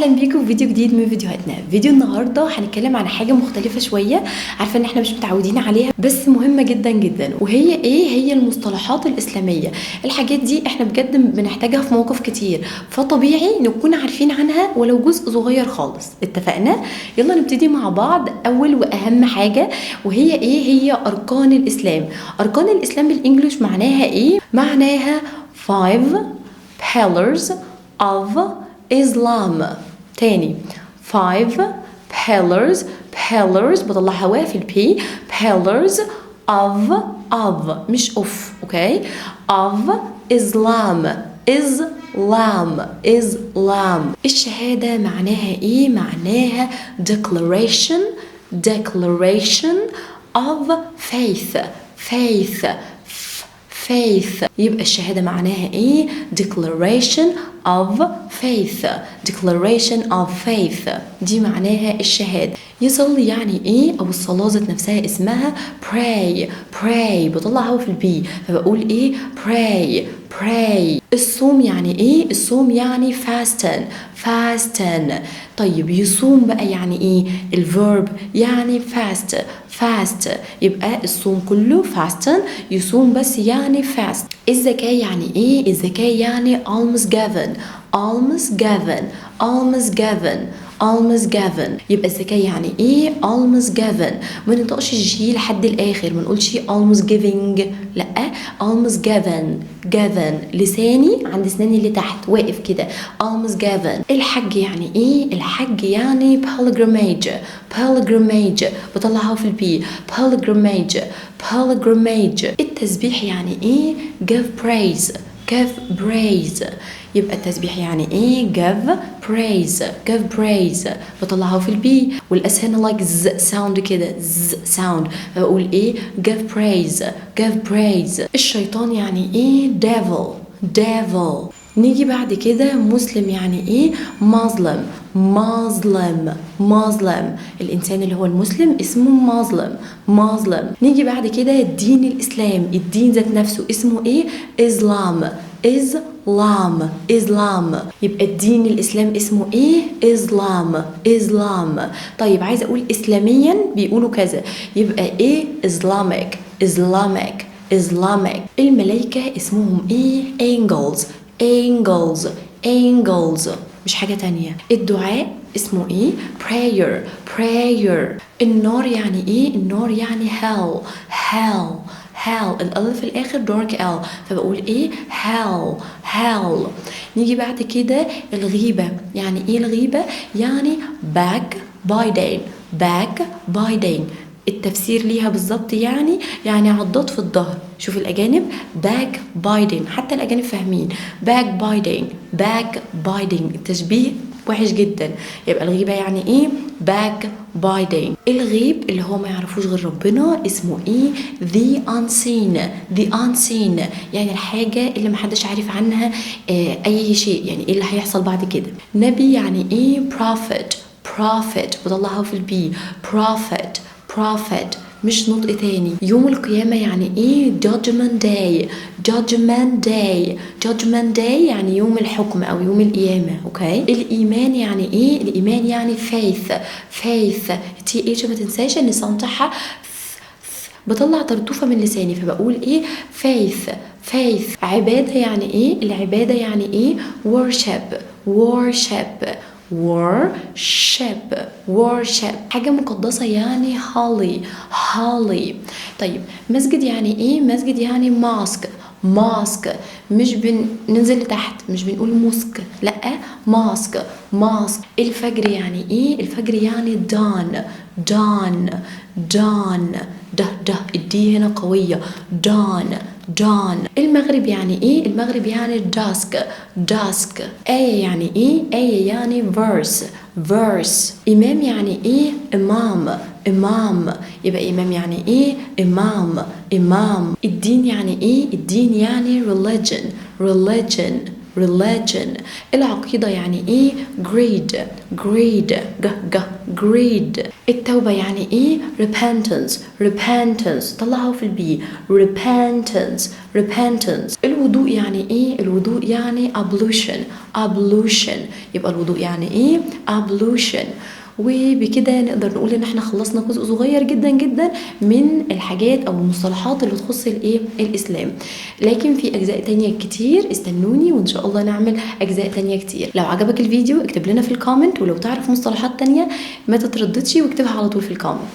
اهلا بيكم في فيديو جديد من فيديوهاتنا. فيديو النهارده هنتكلم عن حاجه مختلفه شويه، عارفه ان احنا مش متعودين عليها بس مهمه جدا جدا، وهي ايه؟ هي المصطلحات الاسلاميه. الحاجات دي احنا بجد بنحتاجها في مواقف كتير، فطبيعي نكون عارفين عنها ولو جزء صغير خالص. اتفقنا؟ يلا نبتدي مع بعض. اول واهم حاجه وهي ايه؟ هي اركان الاسلام. اركان الاسلام بالانجلش معناها ايه؟ معناها 5 pillars of Islam. تاني 5 pillars بطلع هواء في البي. pillars of مش of. اوكي of Islam. Islam. الشهادة معناها ايه؟ معناها declaration of faith. يبقى الشهادة معناها ايه؟ declaration of faith. دي معناها الشهادة. يصلي يعني ايه؟ او الصلاة ذات نفسها اسمها pray بطلع هوا في البي فبقول ايه؟ pray. الصوم يعني ايه؟ الصوم يعني fasten. طيب يصوم بقى يعني ايه؟ الفيرب يعني fast. يبقى الصوم كله fasten، يصوم بس يعني fast. الزكاة يعني ايه؟ الزكاة يعني alms given. يبقى الزكاة يعني ايه؟ alms given. ما ننطقش الجي لحد الاخر، ما نقولش alms giving، لا alms given. لساني عند اسناني اللي تحت واقف كده. alms given. الحج يعني ايه؟ الحج يعني pilgrimage بطلعها في البي. pilgrimage. التسبيح يعني ايه؟ give praise. يبقى التسبيح يعني ايه؟ give praise بطلعها في البي. والاس هنا like ز sound كده، ز sound بقول ايه؟ give praise. الشيطان يعني ايه؟ devil. نيجي بعد كده مسلم يعني ايه؟ مسلم. الانسان اللي هو المسلم اسمه مسلم. نيجي بعد كده الدين الاسلام. الدين ذات نفسه اسمه ايه؟ اسلام. يبقى الدين الاسلام اسمه ايه؟ اسلام. طيب عايزه اقول اسلاميا بيقولوا كذا، يبقى ايه؟ اسلامك. الملائكه اسمهم ايه؟ angels مش حاجة تانية. الدعاء اسمه ايه؟ prayer. النار يعني ايه؟ النار يعني hell. الألف في الآخر dark L فبقول ايه؟ hell. نيجي بعد كده الغيبة. يعني ايه الغيبة؟ يعني backbiting. التفسير ليها بالظبط يعني عضات في الظهر. شوف الأجانب backbiting، حتى الأجانب فاهمين backbiting. التشبيه وحش جدا. يبقى الغيبة يعني ايه؟ backbiting. الغيب اللي هو ما يعرفوش غير ربنا اسمه ايه؟ the unseen. يعني الحاجة اللي محدش عارف عنها اي شيء، يعني ايه اللي هيحصل بعد كده. نبي يعني ايه؟ prophet بطلعها في البي. prophet مش نطق تاني. يوم القيامة يعني ايه؟ judgment day يعني يوم الحكم او يوم القيامة. اوكي. الايمان يعني ايه؟ الايمان يعني faith. تي اتش ما تنساش ان صنطحها بطلع طرطوفة من لساني فبقول ايه؟ faith. عبادة يعني ايه؟ العبادة يعني ايه؟ worship حاجة مقدسة يعني holy. طيب مسجد يعني ايه؟ مسجد يعني mosque. مش بننزل لتحت، مش بنقول موسك، لا mosque. الفجر يعني ايه؟ الفجر يعني dawn. ده الدي هنا قوية. dawn. المغرب يعني ايه؟ المغرب يعني dusk. آية يعني ايه؟ آية يعني verse. إمام يعني ايه؟ إمام. يبقى إمام يعني ايه؟ إمام. الدين يعني ايه؟ الدين يعني religion. العقيدة يعني ايه؟ creed. greed. التوبة يعني ايه؟ repentance طلعوا في البي repentance. الوضوء يعني ايه؟ الوضوء يعني ablution. يبقى الوضوء يعني ايه؟ ablution. وبكده نقدر نقول ان احنا خلصنا جزء صغير جدا جدا من الحاجات او المصطلحات اللي تخص الايه؟ الاسلام. لكن في اجزاء تانية كتير، استنوني وان شاء الله نعمل اجزاء تانية كتير. لو عجبك الفيديو اكتب لنا في الكومنت، ولو تعرف مصطلحات تانية ما تترددش واكتبها على طول في الكومنت.